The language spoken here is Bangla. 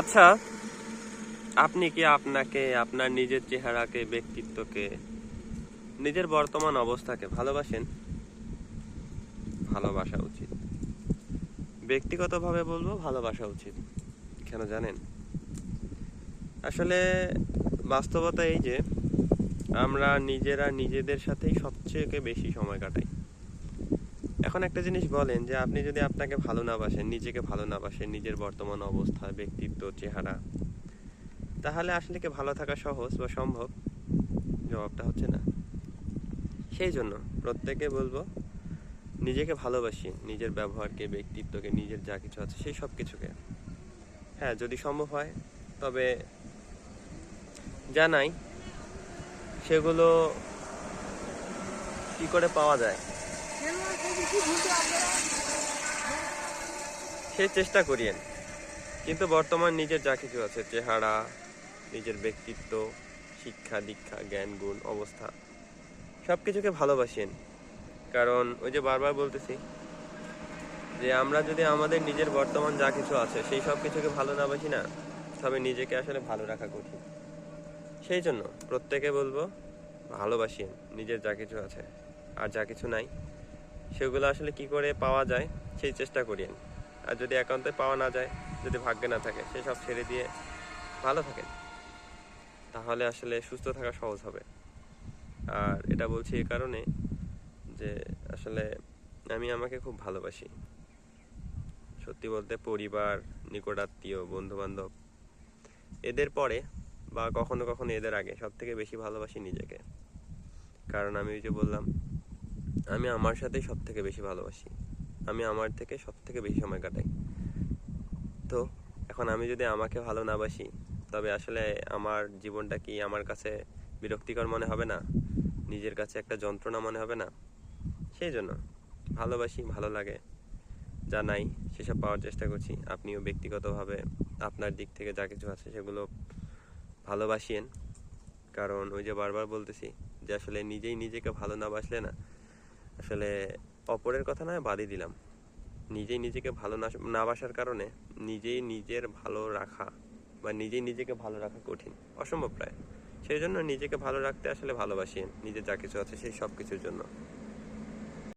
আচ্ছা, আপনি কি আপনাকে, আপনার নিজের চেহারাকে, ব্যক্তিত্বকে, নিজের বর্তমান অবস্থাকে ভালোবাসেন? ভালোবাসা উচিত। ব্যক্তিগতভাবে বলবো ভালোবাসা উচিত। কেন জানেন? আসলে বাস্তবতা এই যে আমরা নিজেরা নিজেদের সাথেই সবচেয়ে বেশি সময় কাটাই। এখন একটা জিনিস বলেন যে আপনি যদি আপনাকে ভালো না বাসেন, নিজেকে ভালো না বাসেন, নিজের বর্তমান অবস্থা, ব্যক্তিত্ব, চেহারা, তাহলে আসলে কি ভালো থাকা সহজ বা সম্ভব? জবাবটা হচ্ছে না। সেই জন্য প্রত্যেকে বলবো নিজেকে ভালোবাসি, নিজের ব্যবহারকে, ব্যক্তিত্বকে, নিজের যা কিছু আছে সেই সব কিছুকে। হ্যাঁ, যদি সম্ভব হয় তবে জানাই সেগুলো কি করে পাওয়া যায় সে চেষ্টা করিয়েন। কিন্তু বর্তমান নিজের যা কিছু আছে, চেহারা, নিজের ব্যক্তিত্ব, শিক্ষা দীক্ষা, জ্ঞান গুণ, অবস্থা, সব কিছুকে ভালোবাসেন। কারণ ওই যে বারবার বলতেছি যে আমরা যদি আমাদের নিজের বর্তমান যা কিছু আছে সেই সব কিছুকে ভালো না বাসি না, তবে নিজেকে আসলে ভালো রাখা কঠিন। সেই জন্য প্রত্যেকে বলবো ভালোবাসিন নিজের যা কিছু আছে, আর যা কিছু নাই সেগুলো আসলে কি করে পাওয়া যায় সেই চেষ্টা করিয়েন। আর যদি একান্তে পাওয়া না যায়, যদি ভাগ্যে না থাকে, সেসব ছেড়ে দিয়ে ভালো থাকেন, তাহলে আসলে সুস্থ থাকা সহজ হবে। আর এটা বলছি এই কারণে যে আসলে আমি আমাকে খুব ভালোবাসি। সত্যি বলতে পরিবার, নিকটাত্মীয়, বন্ধু বান্ধব, এদের পরে বা কখনো কখনো এদের আগে সব থেকে বেশি ভালোবাসি নিজেকে। কারণ আমি ওই যে বললাম, আমি আমার সাথেই সব থেকে বেশি ভালোবাসি, আমি আমার থেকে সব থেকে বেশি সময় কাটাই। তো এখন আমি যদি আমাকে ভালো না বাসি, তবে আসলে আমার জীবনটা কি আমার কাছে বিরক্তিকর মনে হবে না? নিজের কাছে একটা যন্ত্রণা মনে হবে না? সেই জন্য ভালোবাসি, ভালো লাগে, যা নাই সেসব পাওয়ার চেষ্টা করছি। আপনিও ব্যক্তিগতভাবে আপনার দিক থেকে যা কিছু আছে সেগুলো ভালোবাসিয়েন। কারণ ওই যে বারবার বলতেছি যে আসলে নিজেই নিজেকে ভালো না বাসলে না, আসলে অপরের কথা নয় বাদই দিলাম, নিজেই নিজেকে ভালো না বাসার কারণে নিজেই নিজের ভালো রাখা বা নিজেই নিজেকে ভালো রাখা কঠিন, অসম্ভব প্রায়। সেই জন্য নিজেকে ভালো রাখতে আসলে ভালোবাসিয়েন নিজের যা কিছু আছে সেই সব কিছুর জন্য।